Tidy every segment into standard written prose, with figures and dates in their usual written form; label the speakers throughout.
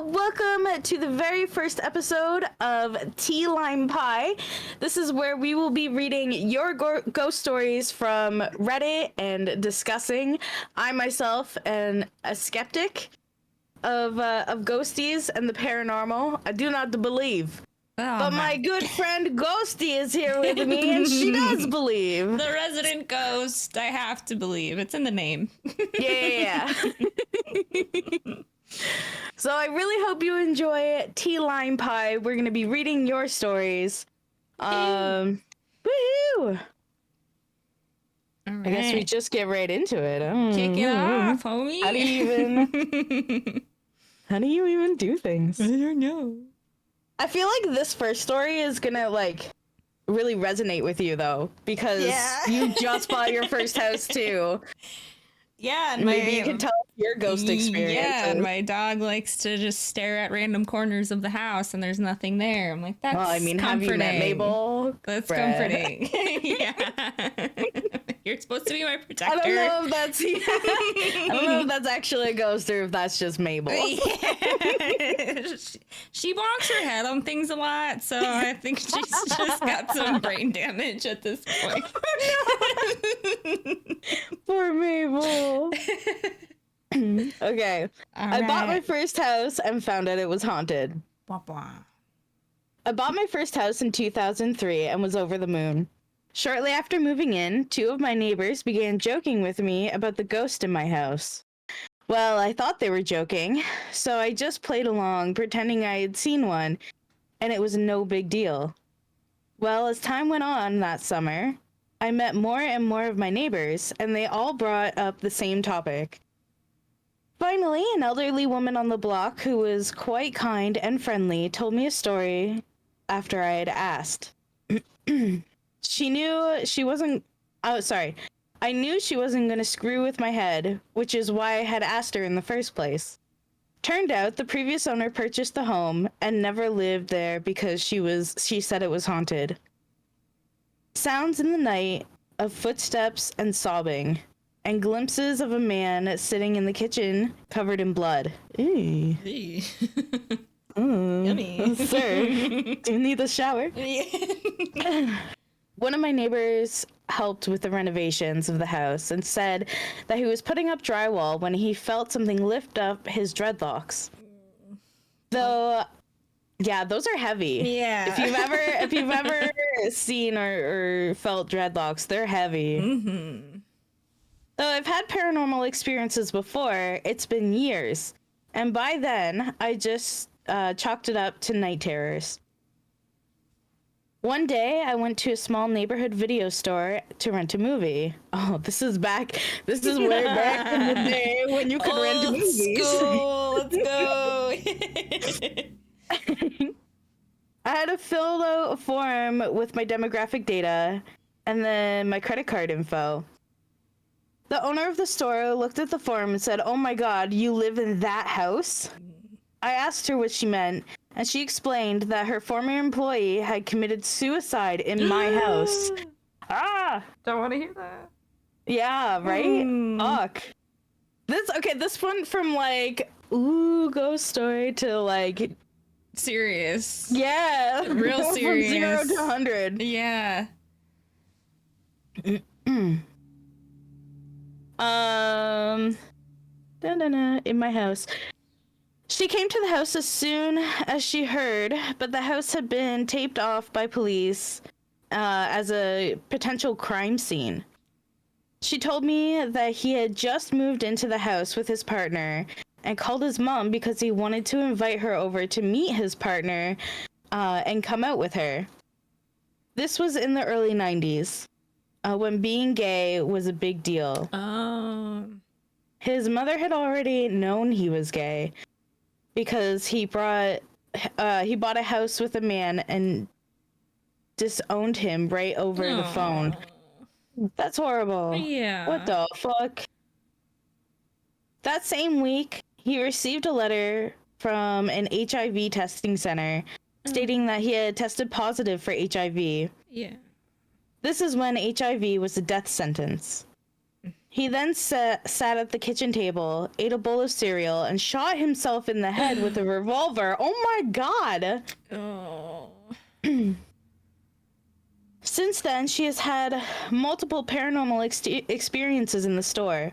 Speaker 1: Welcome to the very first episode of TeaLimePie. This is where we will be reading your ghost stories from Reddit and discussing. I myself am a skeptic of ghosties and the paranormal. I do not believe. But my good friend Ghostea is here with me, and she does believe.
Speaker 2: The resident ghost, I have to believe. It's in the name.
Speaker 1: Yeah. So I really hope you enjoy TeaLimePie. We're going to be reading your stories. Woohoo!
Speaker 2: All right.
Speaker 1: I guess we just get right into it.
Speaker 2: Kick it off, homie.
Speaker 1: How do you even do things?
Speaker 2: I don't know.
Speaker 1: I feel like this first story is gonna really resonate with you though, because you just bought your first house too.
Speaker 2: Yeah, and
Speaker 1: maybe you can tell your ghost experience.
Speaker 2: Yeah, and my dog likes to just stare at random corners of the house, and there's nothing there. I'm like, that's comforting.
Speaker 1: Have you met Mabel?
Speaker 2: That's comforting. Yeah. You're supposed to be my protector.
Speaker 1: I don't know if that's actually a ghost or if that's just Mabel.
Speaker 2: Yeah. She bonks her head on things a lot, so I think she's just got some brain damage at this point.
Speaker 1: Poor Mabel. Okay. I bought my first house and found out it was haunted. I bought my first house in 2003 and was over the moon. Shortly after moving in, two of my neighbors began joking with me about the ghost in my house. Well, I thought they were joking, so I just played along, pretending I had seen one, and it was no big deal. Well, as time went on that summer, I met more and more of my neighbors, and they all brought up the same topic. Finally, an elderly woman on the block who was quite kind and friendly told me a story after I had asked. I knew she wasn't going to screw with my head, which is why I had asked her in the first place. Turned out the previous owner purchased the home and never lived there because she said it was haunted. Sounds in the night of footsteps and sobbing, and glimpses of a man sitting in the kitchen covered in blood. Ew.
Speaker 2: Yummy.
Speaker 1: Sir, do you need a shower? One of my neighbors helped with the renovations of the house and said that he was putting up drywall when he felt something lift up his dreadlocks. Though, yeah, those are heavy.
Speaker 2: Yeah.
Speaker 1: If you've ever seen or felt dreadlocks, they're heavy.
Speaker 2: Mm-hmm.
Speaker 1: Though I've had paranormal experiences before, it's been years. And by then, I just chalked it up to night terrors. One day, I went to a small neighborhood video store to rent a movie. Oh, this is way back in the day when you could rent movies.
Speaker 2: School. Let's go.
Speaker 1: I had to fill out a form with my demographic data and then my credit card info. The owner of the store looked at the form and said, "Oh my God, you live in that house?" I asked her what she meant, and she explained that her former employee had committed suicide in my house.
Speaker 2: Don't want to hear that.
Speaker 1: Yeah, right? Fuck. This went from ghost story to
Speaker 2: serious.
Speaker 1: Yeah.
Speaker 2: Real serious.
Speaker 1: From 0 to 100.
Speaker 2: Yeah.
Speaker 1: In my house. She came to the house as soon as she heard, but the house had been taped off by police as a potential crime scene. She told me that he had just moved into the house with his partner and called his mom because he wanted to invite her over to meet his partner and come out with her. This was in the early 90s, when being gay was a big deal. His mother had already known he was gay, because he bought a house with a man and disowned him right over the phone. That's horrible.
Speaker 2: Yeah.
Speaker 1: What the fuck? That same week, he received a letter from an HIV testing center stating that he had tested positive for HIV.
Speaker 2: Yeah.
Speaker 1: This is when HIV was a death sentence. He then sat at the kitchen table, ate a bowl of cereal, and shot himself in the head with a revolver. Oh my god!
Speaker 2: Oh.
Speaker 1: Since then, she has had multiple paranormal experiences in the store,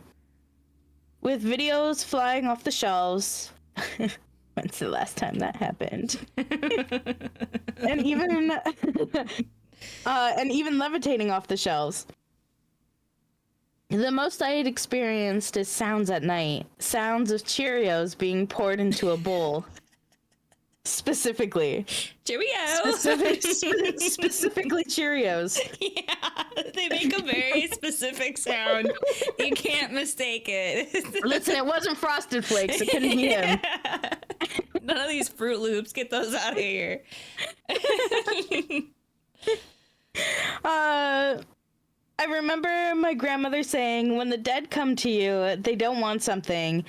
Speaker 1: with videos flying off the shelves. When's the last time that happened? and even levitating off the shelves. The most I had experienced is sounds at night. Sounds of Cheerios being poured into a bowl. Specifically.
Speaker 2: Cheerios!
Speaker 1: Specifically Cheerios.
Speaker 2: Yeah, they make a very specific sound. You can't mistake it.
Speaker 1: Listen, it wasn't Frosted Flakes. It couldn't be him.
Speaker 2: None of these Fruit Loops. Get those out of here.
Speaker 1: I remember my grandmother saying, when the dead come to you, they don't want something.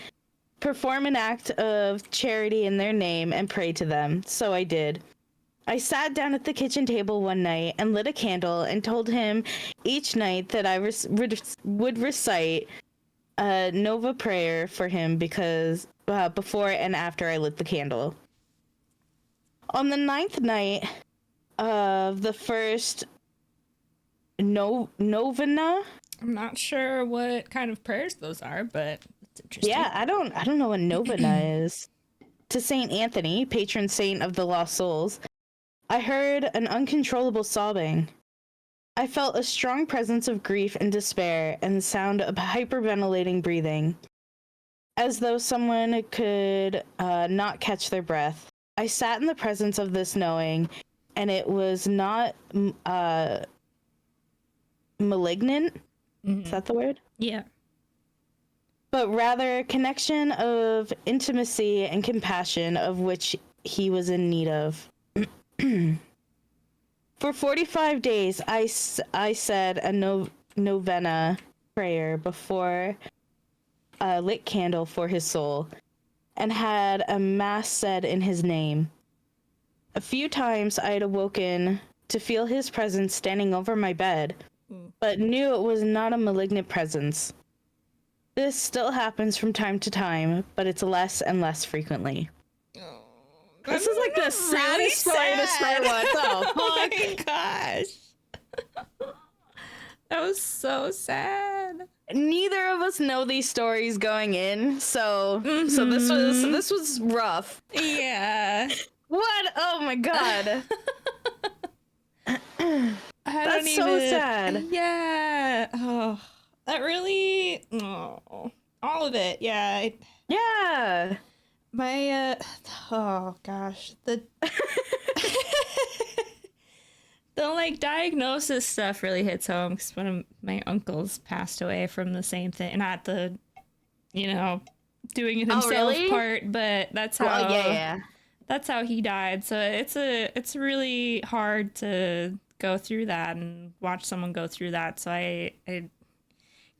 Speaker 1: Perform an act of charity in their name and pray to them. So I did. I sat down at the kitchen table one night and lit a candle and told him each night that I would recite a Nova prayer for him because before and after I lit the candle. On the 9th night of the first novena.
Speaker 2: I'm not sure what kind of prayers those are, but it's interesting.
Speaker 1: Yeah, I don't know what novena is. To Saint Anthony, patron saint of the lost souls, I heard an uncontrollable sobbing. I felt a strong presence of grief and despair and the sound of hyperventilating breathing, as though someone could not catch their breath. I sat in the presence of this knowing, and it was not malignant.
Speaker 2: Mm-hmm.
Speaker 1: Is that the word?
Speaker 2: Yeah.
Speaker 1: But rather a connection of intimacy and compassion of which he was in need of. For 45 days, I said a novena prayer before a lit candle for his soul, and had a mass said in his name. A few times I had awoken to feel his presence standing over my bed, but knew it was not a malignant presence. This still happens from time to time, but it's less and less frequently.
Speaker 2: Oh,
Speaker 1: This is like the saddest story to start with. Oh,
Speaker 2: oh my gosh. That was so sad.
Speaker 1: Neither of us know these stories going in, so this was rough.
Speaker 2: Yeah.
Speaker 1: What? Oh my god. That's so sad.
Speaker 2: Yeah. Oh, that really. Oh, all of it. Yeah.
Speaker 1: Yeah.
Speaker 2: My. Oh gosh. The. The like diagnosis stuff really hits home because one of my uncles passed away from the same thing. Not the, doing it himself
Speaker 1: really?
Speaker 2: part, but that's how.
Speaker 1: Well, yeah.
Speaker 2: That's how he died. So it's really hard to go through that and watch someone go through that. So I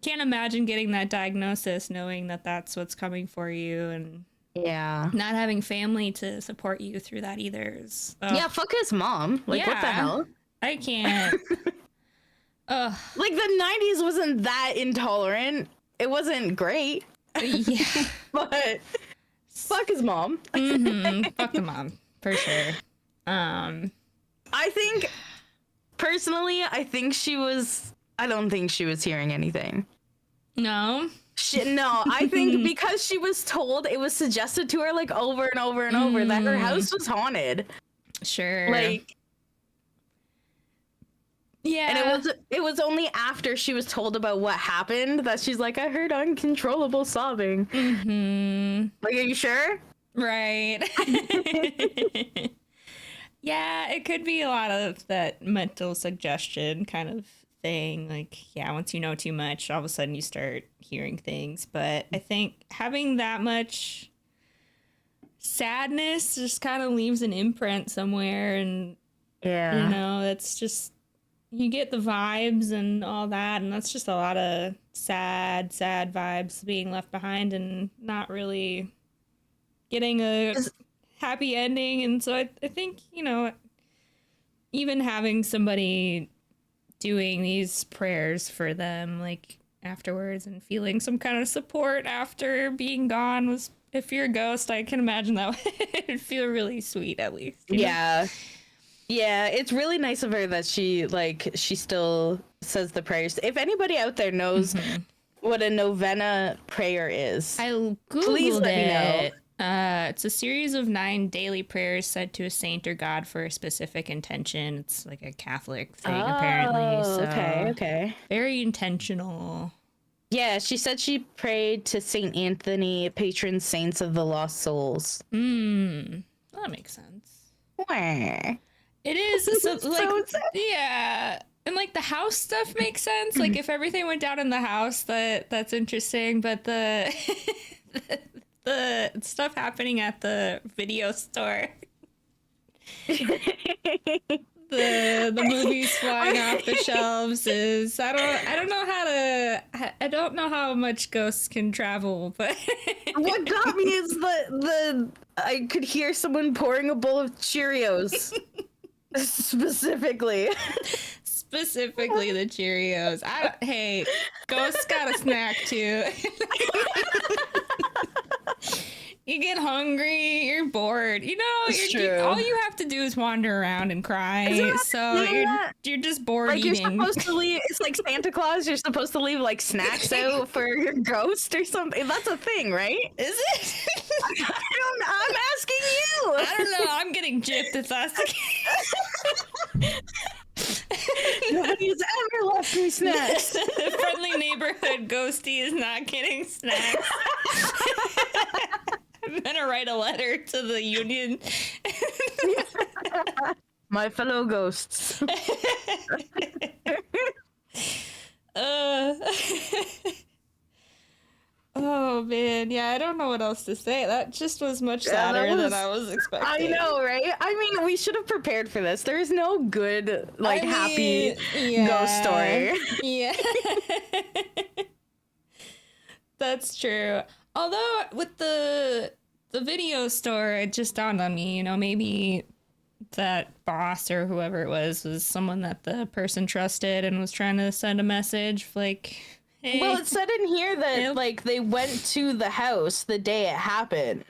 Speaker 2: can't imagine getting that diagnosis, knowing that that's what's coming for you, and not having family to support you through that either.
Speaker 1: Yeah, fuck his mom. Like, what the hell?
Speaker 2: I can't. Ugh.
Speaker 1: Like, the 90s wasn't that intolerant. It wasn't great.
Speaker 2: Yeah.
Speaker 1: But fuck his mom.
Speaker 2: Fuck the mom, for sure.
Speaker 1: I think, personally, I don't think she was hearing anything.
Speaker 2: No?
Speaker 1: No, I think because she was told, it was suggested to her, like, over and over and over that her house was haunted.
Speaker 2: Sure.
Speaker 1: Like,
Speaker 2: yeah.
Speaker 1: and it was only after she was told about what happened that she's like, I heard uncontrollable sobbing. Like, are you sure?
Speaker 2: Right. Yeah, it could be a lot of that mental suggestion kind of thing. Like, yeah, once you know too much, all of a sudden you start hearing things. But I think having that much sadness just kind of leaves an imprint somewhere. And, it's just, you get the vibes and all that. And that's just a lot of sad vibes being left behind and not really getting a happy ending. And so I think, even having somebody doing these prayers for them, like, afterwards and feeling some kind of support after being gone was, if you're a ghost, I can imagine that would feel really sweet, at least.
Speaker 1: Yeah. Yeah, it's really nice of her that she still says the prayers. If anybody out there knows what a novena prayer is,
Speaker 2: I Googled
Speaker 1: please let me know.
Speaker 2: It's a series of 9 daily prayers said to a saint or god for a specific intention. It's like a Catholic thing, apparently. So
Speaker 1: Okay.
Speaker 2: very intentional.
Speaker 1: Yeah, she said she prayed to Saint Anthony, patron saints of the lost souls.
Speaker 2: That makes sense.
Speaker 1: Wah.
Speaker 2: It is so, like, yeah, and like the house stuff makes sense. Like if everything went down in the house, that's interesting. But the the stuff happening at the video store, the movies flying off the shelves is I don't know how much ghosts can travel, but
Speaker 1: what got me is the I could hear someone pouring a bowl of Cheerios. Specifically
Speaker 2: the Cheerios. Hey, ghosts got a snack too. You get hungry, you're bored. You know, all you have to do is wander around and cry. So you're just bored
Speaker 1: like
Speaker 2: eating.
Speaker 1: You're supposed to leave. It's like Santa Claus. You're supposed to leave like snacks out for your ghost or something. That's a thing, right? Is it? I'm asking you.
Speaker 2: I don't know. I'm getting gypped if that's the case.
Speaker 1: Nobody's ever left me snacks.
Speaker 2: The friendly neighborhood ghostie is not getting snacks. I'm gonna write a letter to the union.
Speaker 1: My fellow ghosts.
Speaker 2: Oh man, yeah, I don't know what else to say. That just was much sadder than I was expecting.
Speaker 1: I know, right? I mean, we should have prepared for this. There is no good, happy ghost story.
Speaker 2: Yeah. That's true. Although with the video store, it just dawned on me, maybe that boss or whoever it was someone that the person trusted and was trying to send a message like, hey.
Speaker 1: Well, it said in here that they went to the house the day it happened.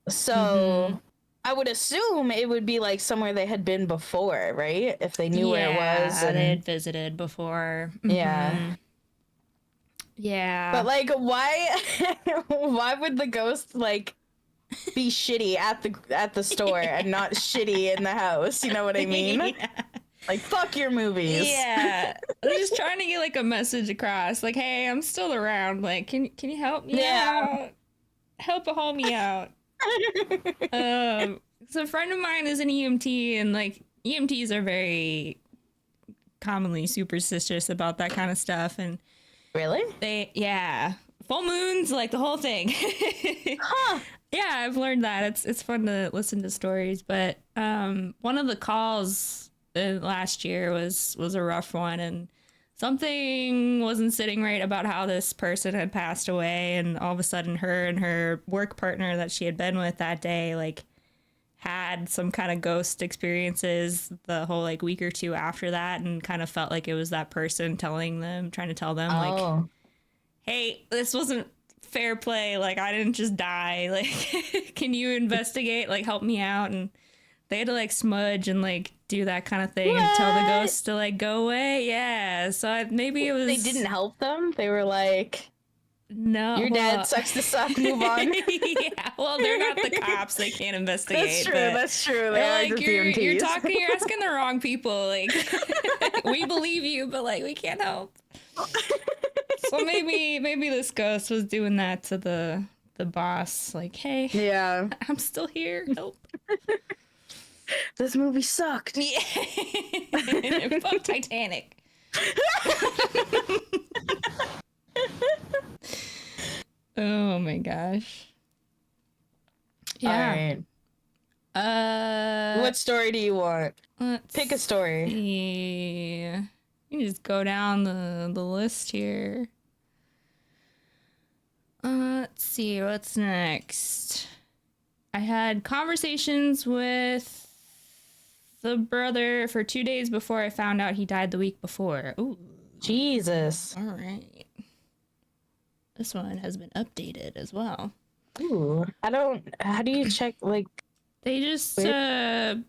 Speaker 1: So I would assume it would be like somewhere they had been before, right? If they knew where it was.
Speaker 2: And they had visited before.
Speaker 1: Yeah.
Speaker 2: Yeah.
Speaker 1: But why would the ghost be shitty at the store and not shitty in the house? You know what I mean?
Speaker 2: Yeah.
Speaker 1: Like, fuck your movies.
Speaker 2: Yeah. I'm just trying to get a message across. Like, hey, I'm still around. Like, can you help me out? Help a homie out. So a friend of mine is an EMT, and EMTs are very commonly superstitious about that kind of stuff. And
Speaker 1: really?
Speaker 2: Full moons, the whole thing.
Speaker 1: Huh.
Speaker 2: Yeah, I've learned that. It's fun to listen to stories, but one of the calls last year was a rough one, and something wasn't sitting right about how this person had passed away, and all of a sudden her and her work partner that she had been with that day had some kind of ghost experiences the whole week or two after that, and kind of felt like it was that person trying to tell them hey, this wasn't fair play, I didn't just die, can you investigate, help me out? And they had to smudge and do that kind of thing and tell the ghosts to go away. Yeah, so maybe it was
Speaker 1: they didn't help them. They were like,
Speaker 2: no,
Speaker 1: your dad sucks to suck, move on.
Speaker 2: Yeah, well, they're not the cops, they can't investigate.
Speaker 1: That's true.
Speaker 2: They're you're asking the wrong people. We believe you, but we can't help. So maybe this ghost was doing that to the boss, hey,
Speaker 1: yeah,
Speaker 2: I'm still here, help.
Speaker 1: This movie sucked.
Speaker 2: Yeah. Fuck Titanic. Oh my gosh. Yeah.
Speaker 1: All right. What story do you want? Pick a story.
Speaker 2: Yeah. You can just go down the list here. Let's see, what's next? I had conversations with the brother for 2 days before I found out he died the week before. Ooh,
Speaker 1: Jesus.
Speaker 2: All right. This one has been updated as well.
Speaker 1: Ooh, how do you check, like...
Speaker 2: They just,
Speaker 1: where?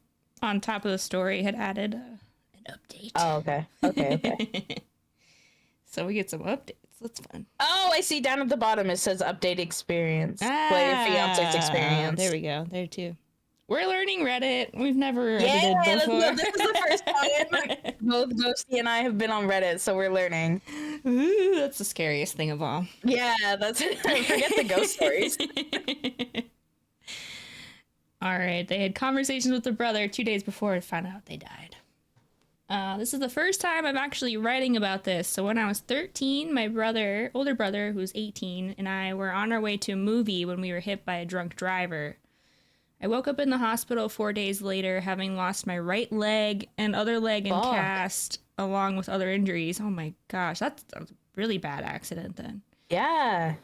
Speaker 2: on top of the story, had added an update.
Speaker 1: Oh, okay. Okay.
Speaker 2: So we get some updates. That's fun.
Speaker 1: Oh, I see down at the bottom it says update experience. Play your fiance's experience.
Speaker 2: There we go. There too. We're learning Reddit. We've never edited before.
Speaker 1: This is the first time both Ghostea and I have been on Reddit, so we're learning.
Speaker 2: Ooh, that's the scariest thing of all.
Speaker 1: Yeah, that's it. Forget the ghost stories.
Speaker 2: All right, they had conversations with their brother 2 days before and found out they died. This is the first time I'm actually writing about this. So when I was 13, my older brother, who's 18, and I were on our way to a movie when we were hit by a drunk driver. I woke up in the hospital 4 days later, having lost my right leg and other leg in cast, along with other injuries. Oh my gosh, that's a really bad accident then.
Speaker 1: Yeah.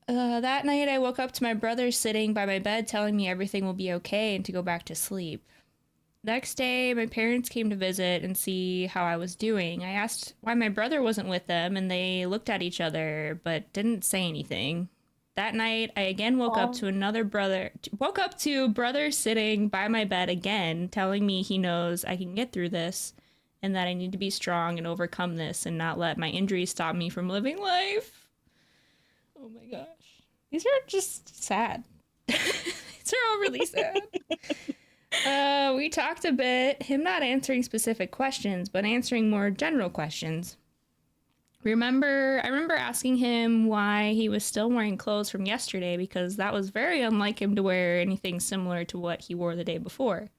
Speaker 2: That night, I woke up to my brother sitting by my bed telling me everything will be okay and to go back to sleep. Next day, my parents came to visit and see how I was doing. I asked why my brother wasn't with them, and they looked at each other but didn't say anything. That night, I again woke up to brother sitting by my bed again, telling me he knows I can get through this and that I need to be strong and overcome this and not let my injuries stop me from living life. Oh my gosh. These are just sad. These are all really sad. We talked a bit, him not answering specific questions, but answering more general questions. I remember asking him why he was still wearing clothes from yesterday because that was very unlike him to wear anything similar to what he wore the day before.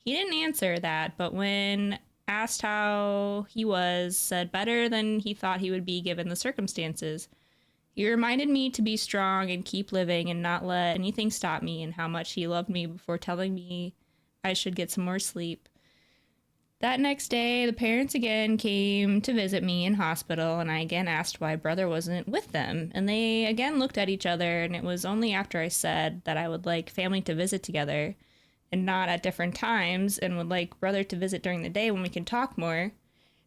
Speaker 2: He didn't answer that, but when asked how he was, said better than he thought he would be given the circumstances. He reminded me to be strong and keep living and not let anything stop me, and how much he loved me before telling me I should get some more sleep. That next day, the parents again came to visit me in hospital, and I again asked why brother wasn't with them. And they again looked at each other, and it was only after I said that I would like family to visit together and not at different times, and would like brother to visit during the day when we can talk more,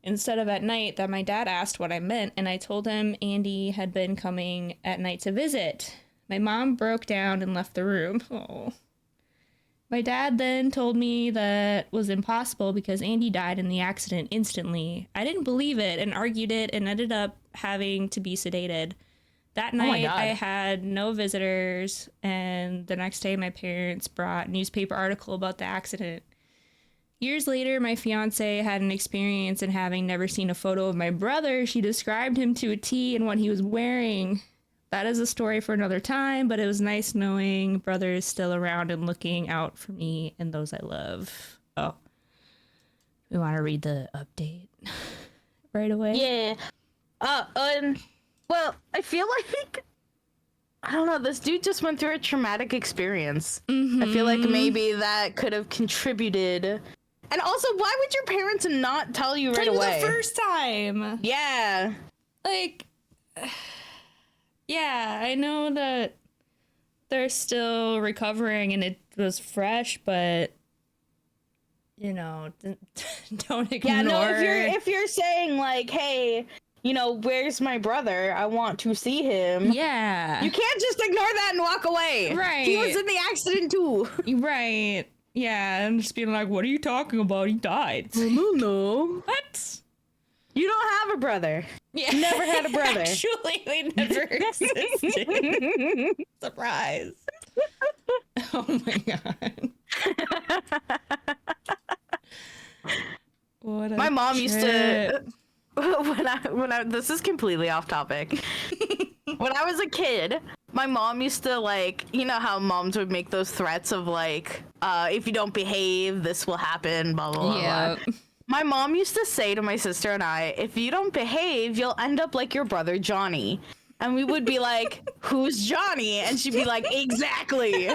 Speaker 2: instead of at night, that my dad asked what I meant, and I told him Andy had been coming at night to visit. My mom broke down and left the room. Oh. My dad then told me that was impossible because Andy died in the accident instantly. I didn't believe it and argued it and ended up having to be sedated. That night, I had no visitors, and the next day my parents brought a newspaper article about the accident. Years later, my fiance had an experience, and having never seen a photo of my brother, she described him to a T and what he was wearing. That is a story for another time, but it was nice knowing brother is still around and looking out for me and those I love. Oh, we want to read the update right away?
Speaker 1: Yeah. Well, I feel like, I don't know, this dude just went through a traumatic experience. Mm-hmm. I feel like maybe that could have contributed. And also, why would your parents not tell you right away?
Speaker 2: The first time.
Speaker 1: Yeah.
Speaker 2: Like, yeah, I know that they're still recovering and it was fresh, but, you know, don't ignore.
Speaker 1: Yeah, no, if you're saying like, hey, you know, where's my brother? I want to see him. Yeah. You can't just ignore that and walk away. Right. He was in the accident too.
Speaker 2: Right. Yeah, and just being like, what are you talking about? He died.
Speaker 1: No.
Speaker 2: What?
Speaker 1: You don't have a brother. Yeah. You never had a brother.
Speaker 2: Actually, they never existed. Surprise. Oh my god.
Speaker 1: My mom used to when I this is completely off topic. When I was a kid, my mom used to, like, you know how moms would make those threats of like, if you don't behave, this will happen, blah blah blah. Blah. My mom used to say to my sister and I, if you don't behave, you'll end up like your brother Johnny. And we would be like, who's Johnny? And she'd be like, exactly.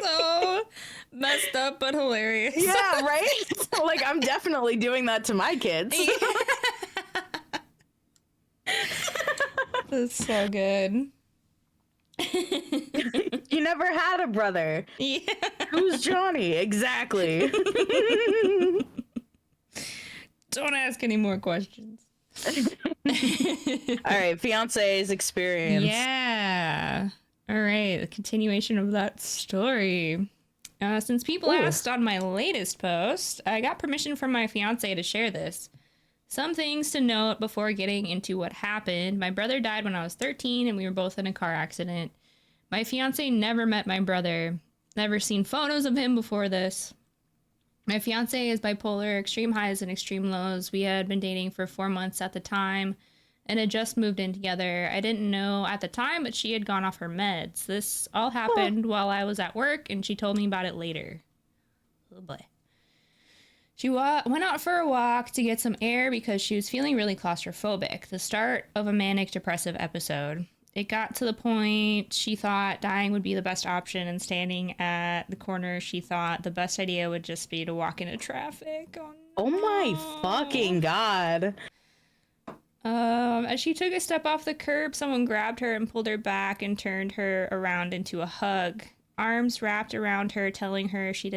Speaker 2: So messed up but hilarious.
Speaker 1: Yeah, right? Like, I'm definitely doing that to my kids.
Speaker 2: That's so good.
Speaker 1: You never had a brother. Yeah. Who's Johnny? Exactly.
Speaker 2: Don't ask any more questions.
Speaker 1: All right, fiance's experience.
Speaker 2: Yeah. All right, the continuation of that story. Since people asked on my latest post, I got permission from my fiance to share this. Some things to note before getting into what happened. My brother died when I was 13 and we were both in a car accident. My fiance never met my brother. Never seen photos of him before this. My fiance is bipolar, extreme highs and extreme lows. We had been dating for 4 months at the time and had just moved in together. I didn't know at the time, but she had gone off her meds. This all happened while I was at work, and she told me about it later. Oh boy. She went out for a walk to get some air because she was feeling really claustrophobic. The start of a manic depressive episode. It got to the point she thought dying would be the best option, and standing at the corner, she thought the best idea would just be to walk into traffic. Oh, no.
Speaker 1: Oh my fucking God.
Speaker 2: As she took a step off the curb, someone grabbed her and pulled her back and turned her around into a hug. Arms wrapped around her, telling her she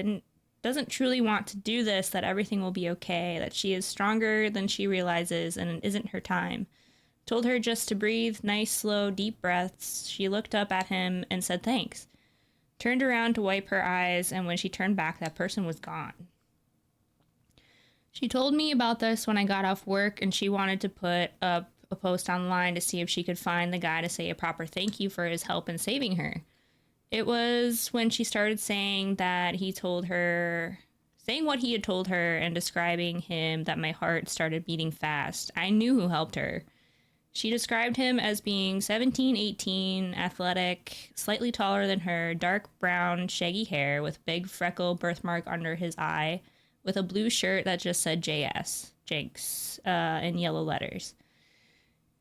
Speaker 2: doesn't truly want to do this, that everything will be okay, that she is stronger than she realizes and it isn't her time. Told her just to breathe, nice, slow, deep breaths. She looked up at him and said thanks. Turned around to wipe her eyes, and when she turned back, that person was gone. She told me about this when I got off work, and she wanted to put up a post online to see if she could find the guy to say a proper thank you for his help in saving her. It was when she started saying what he had told her and describing him that my heart started beating fast. I knew who helped her. She described him as being 17, 18, athletic, slightly taller than her, dark brown, shaggy hair with big freckle birthmark under his eye, with a blue shirt that just said JS, Jinx, in yellow letters.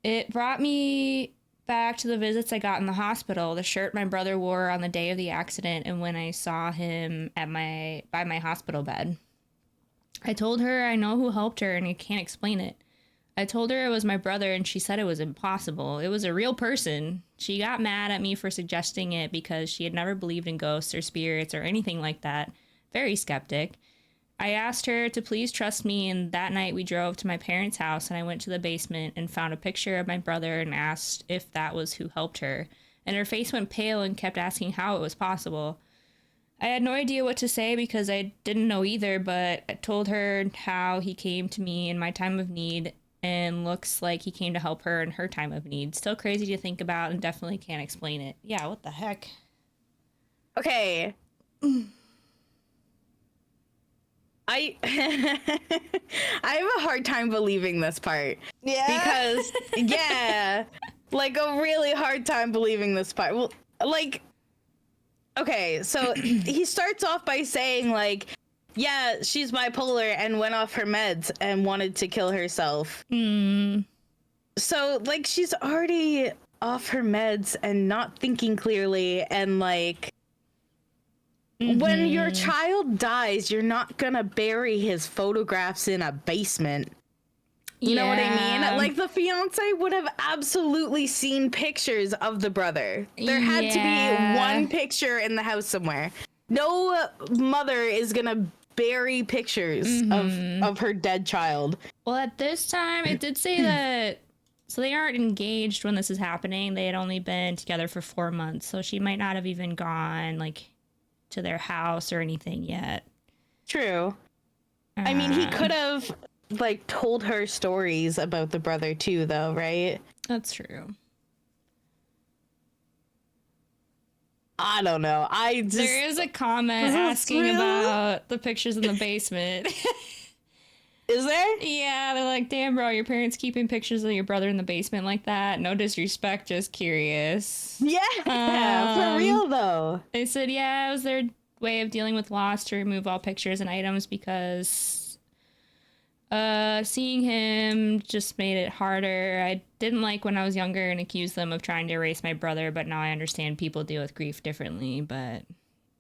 Speaker 2: It brought me back to the visits I got in the hospital, the shirt my brother wore on the day of the accident and when I saw him by my hospital bed. I told her I know who helped her and I can't explain it. I told her it was my brother and she said it was impossible. It was a real person. She got mad at me for suggesting it because she had never believed in ghosts or spirits or anything like that. Very skeptic. I asked her to please trust me, and that night we drove to my parents' house and I went to the basement and found a picture of my brother and asked if that was who helped her. And her face went pale and kept asking how it was possible. I had no idea what to say because I didn't know either, but I told her how he came to me in my time of need and looks like he came to help her in her time of need. Still crazy to think about and definitely can't explain it. Yeah, what the heck?
Speaker 1: Okay. I have a hard time believing this part.
Speaker 2: Yeah.
Speaker 1: Because, yeah, like a really hard time believing this part. Well, like, okay, so he starts off by saying, like, yeah, she's bipolar and went off her meds and wanted to kill herself. So, like, she's already off her meds and not thinking clearly, and, like, when your child dies, you're not gonna bury his photographs in a basement. You know what I mean? Like, the fiance would have absolutely seen pictures of the brother. There had to be one picture in the house somewhere. No mother is gonna bury pictures of her dead child.
Speaker 2: Well, at this time, it did say that, so they aren't engaged when this is happening. They had only been together for 4 months, so she might not have even gone, like, to their house or anything yet.
Speaker 1: True. I mean, he could have, like, told her stories about the brother too, though, right?
Speaker 2: That's true.
Speaker 1: I don't know.
Speaker 2: There is a comment asking about the pictures in the basement.
Speaker 1: Is there?
Speaker 2: Yeah, they're like, damn, bro, your parents keeping pictures of your brother in the basement like that? No disrespect, just curious.
Speaker 1: Yeah, for real, though.
Speaker 2: They said, yeah, it was their way of dealing with loss to remove all pictures and items because seeing him just made it harder. I didn't like when I was younger and accused them of trying to erase my brother, but now I understand people deal with grief differently. But,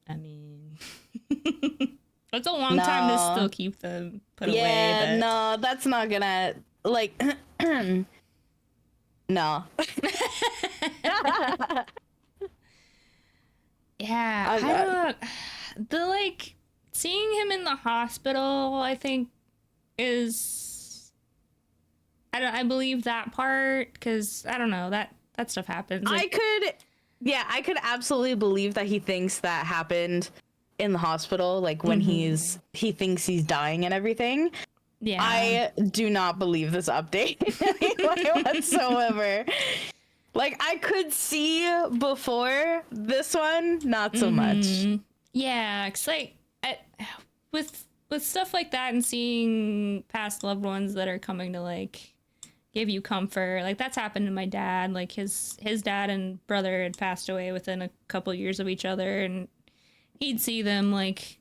Speaker 2: I mean... That's a long time to still keep them put away.
Speaker 1: Yeah, no, that's not gonna, like, no.
Speaker 2: Yeah, I don't, the, like, seeing him in the hospital, I think, is I believe that part because I don't know that stuff happens. Like,
Speaker 1: I could absolutely believe that he thinks that happened in the hospital, like when he thinks he's dying and everything.
Speaker 2: yeah,
Speaker 1: I do not believe this update in any way whatsoever. Like, I could see before this one, not so much.
Speaker 2: Yeah, it's like with stuff like that and seeing past loved ones that are coming to like give you comfort, like that's happened to my dad. Like his dad and brother had passed away within a couple years of each other, and he'd see them like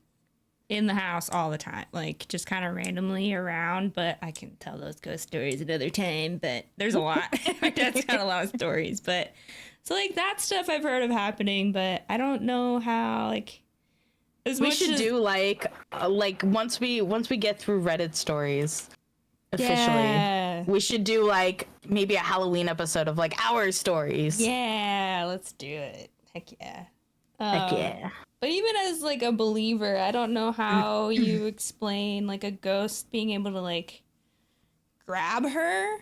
Speaker 2: in the house all the time, like just kind of randomly around. But I can tell those ghost stories another time, but there's a lot. My dad's got a lot of stories, but so like that stuff I've heard of happening, but I don't know how, like, as
Speaker 1: we should do like once we get through Reddit stories officially, we should do like maybe a Halloween episode of like our stories.
Speaker 2: Yeah, let's do it. Heck yeah.
Speaker 1: Heck yeah.
Speaker 2: But even as like a believer, I don't know how you explain like a ghost being able to like grab her.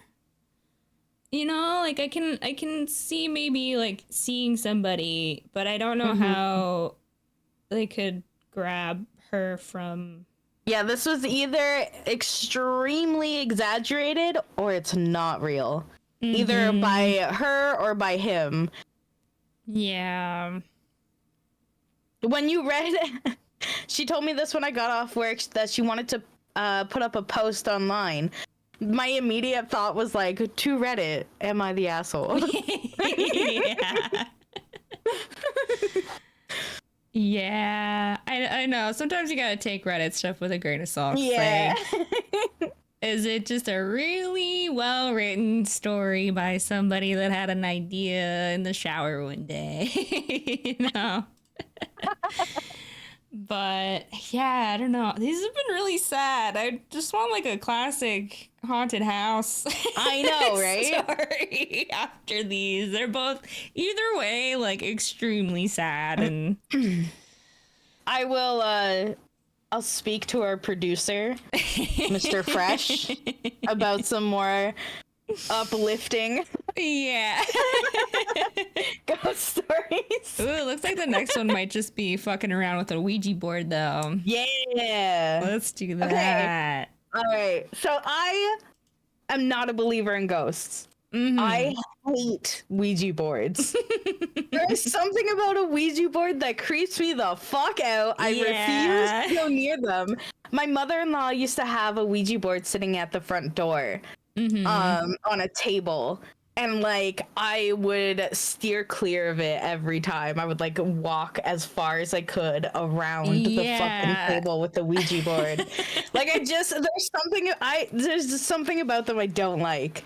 Speaker 2: You know, like I can see maybe like seeing somebody, but I don't know how they could grab her from.
Speaker 1: Yeah, this was either extremely exaggerated or it's not real. Either by her or by him.
Speaker 2: Yeah.
Speaker 1: When you read it, she told me this when I got off work, that she wanted to put up a post online. My immediate thought was like, to Reddit, am I the asshole?
Speaker 2: Yeah. Yeah, I know. Sometimes you gotta take Reddit stuff with a grain of salt.
Speaker 1: Yeah.
Speaker 2: Like, is it just a really well-written story by somebody that had an idea in the shower one day? You know? But yeah, I don't know. These have been really sad. I just want like a classic haunted house.
Speaker 1: I know, right?
Speaker 2: Story after these. They're both either way like extremely sad, and
Speaker 1: I will I'll speak to our producer, Mr. Fresh, about some more uplifting
Speaker 2: yeah.
Speaker 1: ghost stories.
Speaker 2: Ooh, it looks like the next one might just be fucking around with a Ouija board though.
Speaker 1: Yeah.
Speaker 2: Let's do that.
Speaker 1: Okay. All right. So I am not a believer in ghosts. I hate Ouija boards. There's something about a Ouija board that creeps me the fuck out. I refuse to go near them. My mother-in-law used to have a Ouija board sitting at the front door, on a table. And like I would steer clear of it every time. I would like walk as far as I could around the fucking table with the Ouija board. Like there's just something about them I don't like.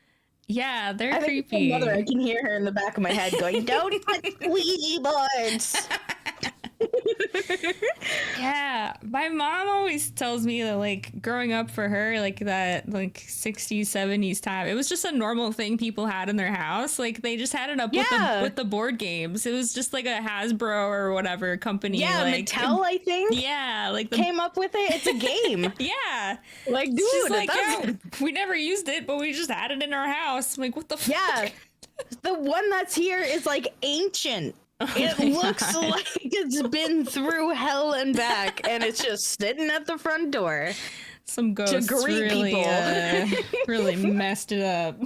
Speaker 2: Yeah, they're
Speaker 1: I
Speaker 2: creepy.
Speaker 1: My mother, I can hear her in the back of my head going, "Don't touch Ouija boards."
Speaker 2: Yeah, my mom always tells me that like growing up for her, like that like 60s 70s time, it was just a normal thing people had in their house. Like they just had it up with the board games. It was just like a Hasbro or whatever company.
Speaker 1: Yeah,
Speaker 2: like,
Speaker 1: Mattel, I think.
Speaker 2: Yeah, like
Speaker 1: came up with it. It's a game.
Speaker 2: Yeah,
Speaker 1: like dude,
Speaker 2: like, yeah, we never used it, but we just had it in our house. I'm like, what the fuck?
Speaker 1: Yeah, the one that's here is like ancient. It looks like it's been through hell and back, and it's just sitting at the front door.
Speaker 2: Some ghosts really, really messed it up.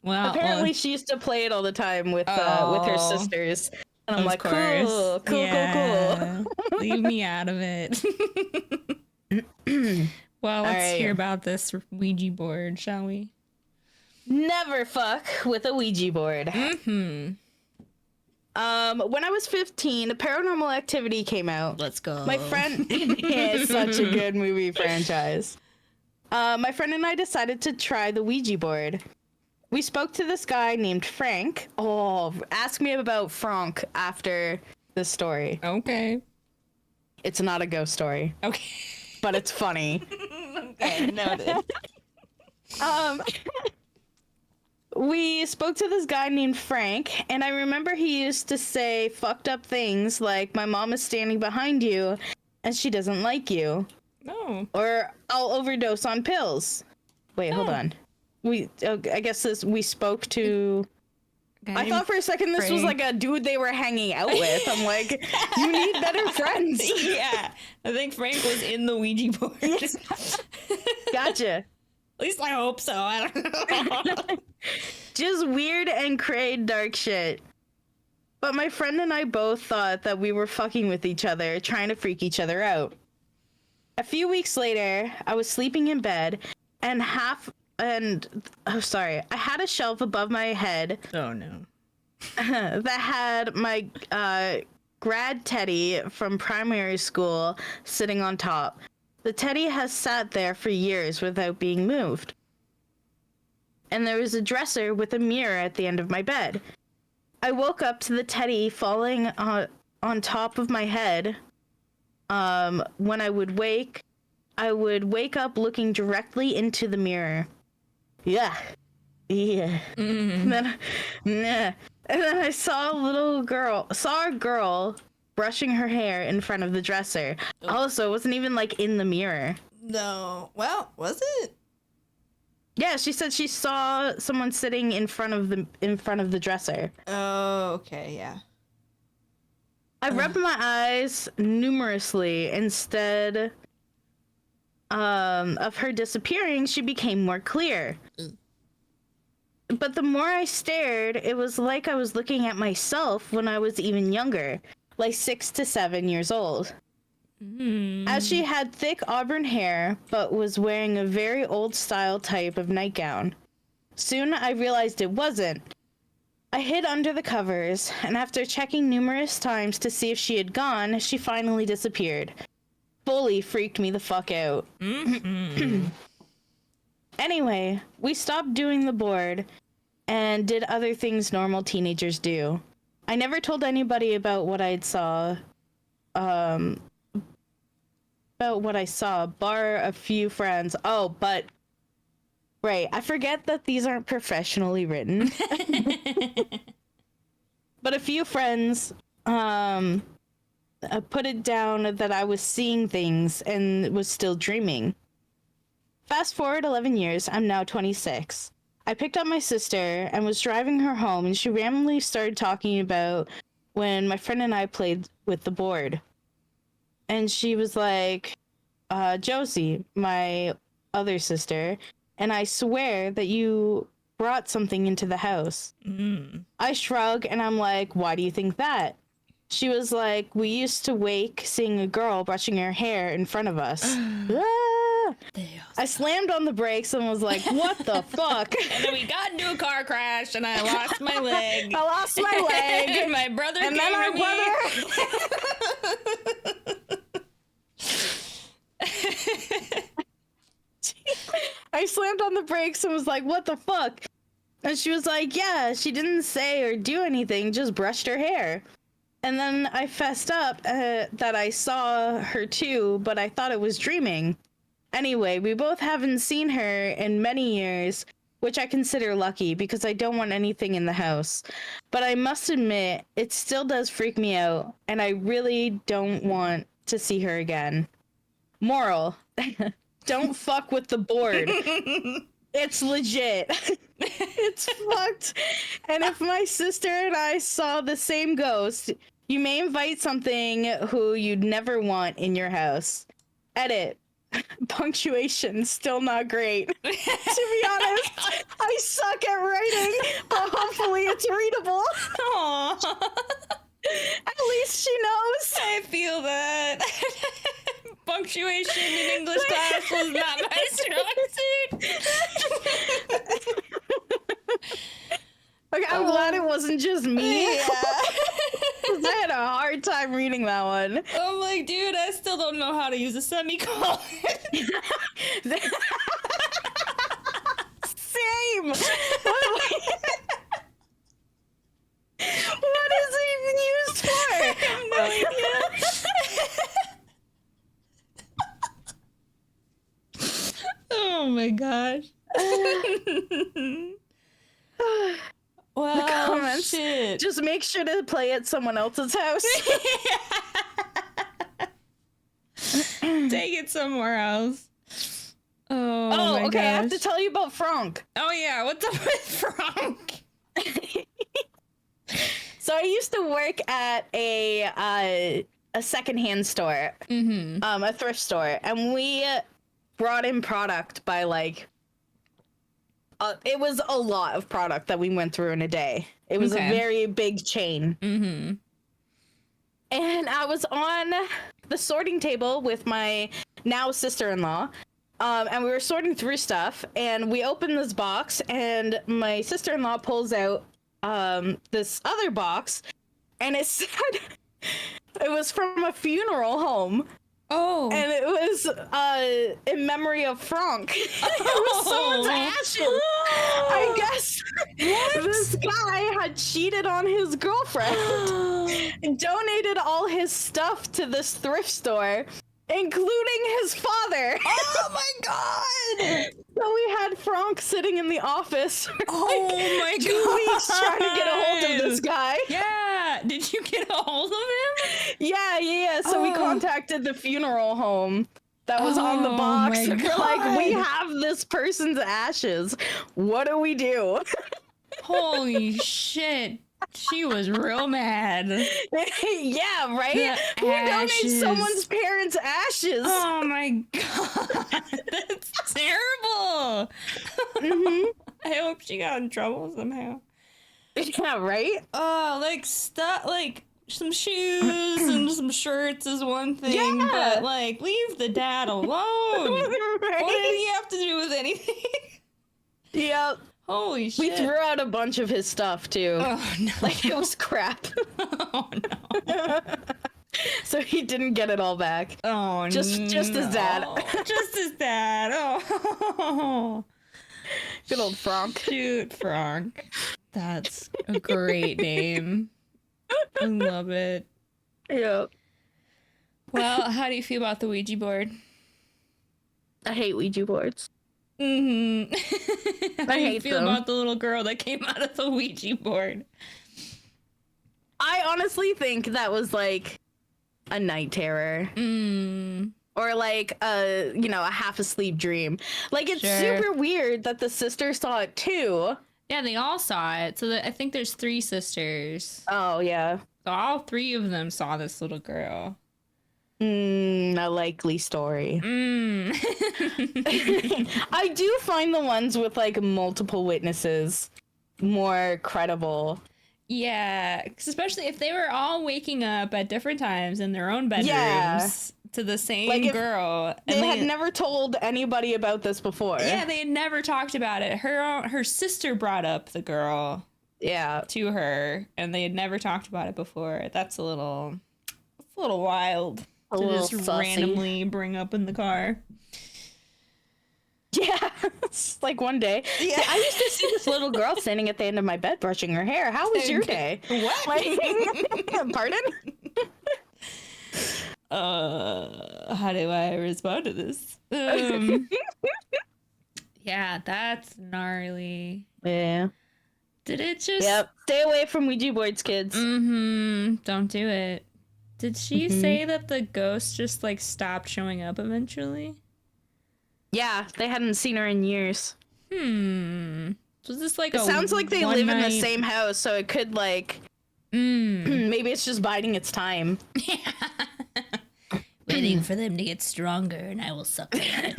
Speaker 2: Well,
Speaker 1: apparently she used to play it all the time with her sisters, and I'm like, cool.
Speaker 2: Leave me out of it. Well, let's hear about this Ouija board, shall we?
Speaker 1: Never fuck with a Ouija board. When I was 15, Paranormal Activity came out.
Speaker 2: Let's go.
Speaker 1: My friend, it's such a good movie franchise. My friend and I decided to try the Ouija board. We spoke to this guy named Frank. Oh, ask me about Fronk after this story.
Speaker 2: Okay.
Speaker 1: It's not a ghost story.
Speaker 2: Okay.
Speaker 1: But it's funny.
Speaker 2: Okay, noted.
Speaker 1: We spoke to this guy named Frank, and I remember he used to say fucked up things like, "My mom is standing behind you, and she doesn't like you."
Speaker 2: No.
Speaker 1: Or I'll overdose on pills. Wait, hold on. I guess we spoke to... I thought for a second this was like a dude they were hanging out with. I'm like, you need better friends.
Speaker 2: Yeah. I think Frank was in the Ouija board.
Speaker 1: Gotcha.
Speaker 2: At least I hope so. I don't know.
Speaker 1: Just weird and cray dark shit. But my friend and I both thought that we were fucking with each other, trying to freak each other out. A few weeks later, I was sleeping in bed, and I had a shelf above my head.
Speaker 2: Oh no.
Speaker 1: That had my grad teddy from primary school sitting on top. The teddy has sat there for years without being moved. And there was a dresser with a mirror at the end of my bed. I woke up to the teddy falling on top of my head. When I would wake up looking directly into the mirror. Yeah. And then I saw a girl brushing her hair in front of the dresser. Oh. Also, it wasn't even like in the mirror.
Speaker 2: No. Well, was it?
Speaker 1: Yeah, she said she saw someone sitting in front of the dresser.
Speaker 2: Oh, okay, yeah.
Speaker 1: I rubbed my eyes numerously. Instead of her disappearing, she became more clear. But the more I stared, it was like I was looking at myself when I was even younger, like 6 to 7 years old. As she had thick auburn hair, but was wearing a very old-style type of nightgown. Soon I realized it wasn't. I hid under the covers, and after checking numerous times to see if she had gone, she finally disappeared. Fully freaked me the fuck out. Anyway, we stopped doing the board and did other things normal teenagers do. I never told anybody about what I saw, bar a few friends. Oh, but right, I forget that these aren't professionally written. But a few friends put it down that I was seeing things and was still dreaming. Fast forward 11 years, I'm now 26. I picked up my sister and was driving her home, and she randomly started talking about when my friend and I played with the board. And she was like, Josie, my other sister, and I swear that you brought something into the house. I shrug, and I'm like, why do you think that? She was like, we used to wake seeing a girl brushing her hair in front of us. I slammed on the brakes and was like, what the fuck?
Speaker 2: And then we got into a car crash and I lost my leg.
Speaker 1: I lost my leg.
Speaker 2: And my brother
Speaker 1: and
Speaker 2: came
Speaker 1: then our
Speaker 2: with
Speaker 1: me. I slammed on the brakes and was like, what the fuck? And she was like, yeah, she didn't say or do anything, just brushed her hair. And then I fessed up that I saw her too, but I thought it was dreaming. Anyway, we both haven't seen her in many years, which I consider lucky because I don't want anything in the house. But I must admit, it still does freak me out, and I really don't want to see her again. Moral, don't fuck with the board. It's legit. It's fucked. And if my sister and I saw the same ghost, you may invite something who you'd never want in your house. Edit. Punctuation still not great. To be honest, I suck at writing, but hopefully it's readable.
Speaker 2: Aww.
Speaker 1: At least she knows.
Speaker 2: I feel that. Punctuation in English class was not my strong suit.
Speaker 1: Okay, I'm glad it wasn't just me. Yeah. I had a hard time reading that one.
Speaker 2: I'm like, dude, I still don't know how to use a semicolon.
Speaker 1: Same. What is it even used for?
Speaker 2: I have no idea. Oh my gosh. Well,
Speaker 1: the comments,
Speaker 2: shit.
Speaker 1: Just make sure to play at someone else's house.
Speaker 2: Take it somewhere else. Oh my
Speaker 1: okay.
Speaker 2: gosh.
Speaker 1: I have to tell you about Fronk.
Speaker 2: Oh yeah, what's up with Fronk?
Speaker 1: So I used to work at a secondhand store, a thrift store, and we brought in product by like. It was a lot of product that we went through in a day. It was a very big chain. Mm-hmm. And I was on the sorting table with my now sister-in-law, and we were sorting through stuff, and we opened this box, and my sister-in-law pulls out this other box, and it said it was from a funeral home.
Speaker 2: Oh.
Speaker 1: And it was in memory of Fronk. It was someone's ashes. I guess this guy had cheated on his girlfriend and donated all his stuff to this thrift store, including his father.
Speaker 2: Oh my god!
Speaker 1: So we had Fronk sitting in the office for
Speaker 2: my
Speaker 1: 2 weeks trying to get a hold of this guy.
Speaker 2: Yeah! Did you get a hold of him?
Speaker 1: Yeah. So we contacted the funeral home that was on the box.
Speaker 2: My
Speaker 1: We're like, we
Speaker 2: God.
Speaker 1: have this person's ashes. What do we do?
Speaker 2: Holy shit. She was real mad.
Speaker 1: Yeah, right?
Speaker 2: The
Speaker 1: Who donates
Speaker 2: ashes.
Speaker 1: someone's parents' ashes?
Speaker 2: Oh my god. That's terrible. I hope she got in trouble somehow.
Speaker 1: Yeah, right?
Speaker 2: Oh, like stuff, like some shoes and some shirts is one thing, but like leave the dad alone.
Speaker 1: Right?
Speaker 2: What did he have to do with anything?
Speaker 1: Yep.
Speaker 2: Holy shit.
Speaker 1: We threw out a bunch of his stuff too.
Speaker 2: Oh no.
Speaker 1: Like it was crap.
Speaker 2: Oh no.
Speaker 1: So he didn't get it all back.
Speaker 2: Oh
Speaker 1: Just his dad.
Speaker 2: Just his dad. Oh.
Speaker 1: Good old Fronk.
Speaker 2: Shoot, Fronk. That's a great name. I love it.
Speaker 1: Yep.
Speaker 2: Well, how do you feel about the Ouija board?
Speaker 1: I hate Ouija boards.
Speaker 2: Mm-hmm. How do you
Speaker 1: hate
Speaker 2: feel
Speaker 1: them.
Speaker 2: about the little girl that came out of the Ouija board?
Speaker 1: I honestly think that was like a night terror. Or like a half asleep dream. Like it's super weird that the sister saw it too.
Speaker 2: Yeah, they all saw it. So I think there's 3 sisters.
Speaker 1: Oh yeah.
Speaker 2: So all 3 of them saw this little girl.
Speaker 1: A likely story. I do find the ones with like multiple witnesses more credible.
Speaker 2: Yeah, 'cause especially if they were all waking up at different times in their own bedrooms to the same girl.
Speaker 1: They had never told anybody about this before.
Speaker 2: Yeah, they had never talked about it. Her sister brought up the girl to her, and they had never talked about it before. That's a little wild to just
Speaker 1: sussy.
Speaker 2: randomly bring up in the car.
Speaker 1: Yeah, it's like one day. Yeah. I used to see this little girl standing at the end of my bed brushing her hair. How was your day?
Speaker 2: What?
Speaker 1: Like, pardon?
Speaker 2: How do I respond to this? Yeah, that's gnarly.
Speaker 1: Yeah.
Speaker 2: Did it just...
Speaker 1: Yep. Stay away from Ouija boards, kids.
Speaker 2: Don't do it. Did she say that the ghost just, like, stopped showing up eventually?
Speaker 1: Yeah, they hadn't seen her in years.
Speaker 2: So is this like
Speaker 1: It sounds like they live in the same house, so it could, like... maybe it's just biding its time.
Speaker 2: Waiting for them to get stronger, and I will suck them.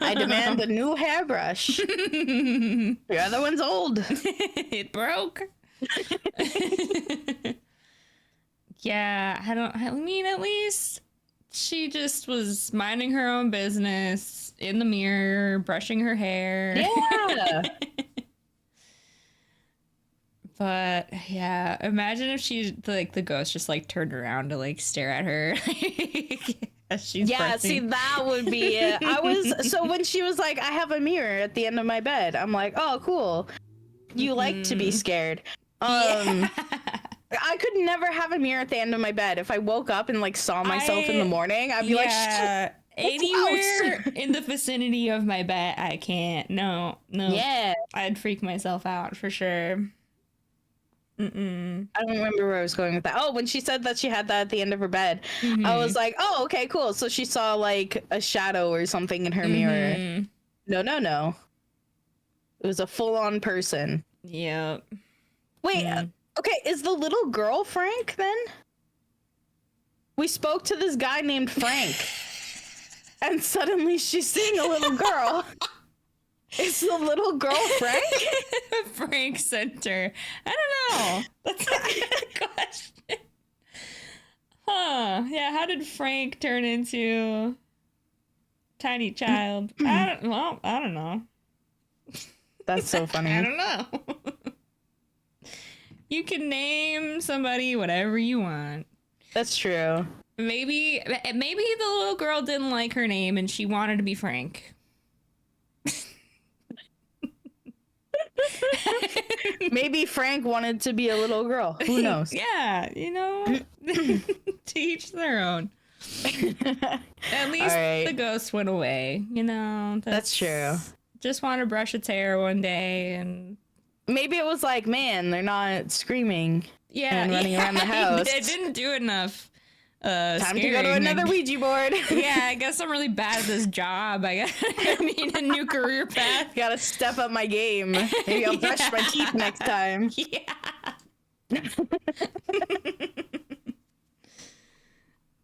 Speaker 1: I demand a new hairbrush. The other one's old.
Speaker 2: It broke. Yeah, I mean, at least she just was minding her own business in the mirror, brushing her hair.
Speaker 1: Yeah.
Speaker 2: But yeah, imagine if she, like, the ghost just like turned around to like stare at her. As she's
Speaker 1: Yeah,
Speaker 2: brushing.
Speaker 1: see, that would be it. So when she was like, I have a mirror at the end of my bed, I'm like, oh, cool. You like to be scared. I could never have a mirror at the end of my bed. If I woke up and like saw myself in the morning, I'd be like, shit,
Speaker 2: anywhere in the vicinity of my bed, I can't. No.
Speaker 1: Yeah.
Speaker 2: I'd freak myself out for sure.
Speaker 1: I don't remember where I was going with that. Oh, when she said that she had that at the end of her bed, I was like, oh, okay, cool. So she saw like a shadow or something in her mirror. No. It was a full-on person.
Speaker 2: Yep.
Speaker 1: Wait, okay, is the little girl Frank then? We spoke to this guy named Frank, and suddenly she's seeing a little girl. Is the little girl Frank?
Speaker 2: Frank sent her. I don't know. That's a good question. Huh. Yeah, how did Frank turn into tiny child? I don't know.
Speaker 1: That's so funny.
Speaker 2: I don't know. You can name somebody whatever you want.
Speaker 1: That's true.
Speaker 2: Maybe the little girl didn't like her name and she wanted to be Frank.
Speaker 1: Maybe Frank wanted to be a little girl. Who knows?
Speaker 2: Yeah, to each their own. At least the ghost went away,
Speaker 1: That's true.
Speaker 2: Just want to brush its hair one day, and
Speaker 1: maybe it was like, man, they're not screaming and running around the house.
Speaker 2: It didn't do enough.
Speaker 1: Time to go to another Ouija board.
Speaker 2: Yeah, I guess I'm really bad at this job. I need a new career path.
Speaker 1: Gotta step up my game. Maybe I'll brush my teeth next time.
Speaker 2: Yeah.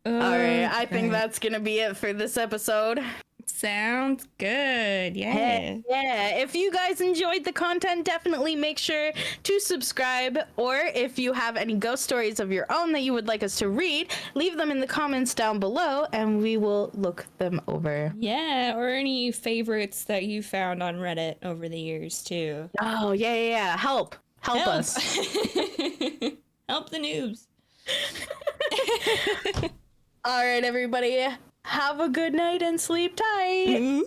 Speaker 1: All right, I think that's gonna be it for this episode.
Speaker 2: Sounds good. Yeah.
Speaker 1: Yeah. If you guys enjoyed the content, definitely make sure to subscribe. Or if you have any ghost stories of your own that you would like us to read, leave them in the comments down below and we will look them over.
Speaker 2: Yeah. Or any favorites that you found on Reddit over the years too.
Speaker 1: Oh, yeah. Help us.
Speaker 2: Help the noobs.
Speaker 1: All right, everybody. Have a good night and sleep tight.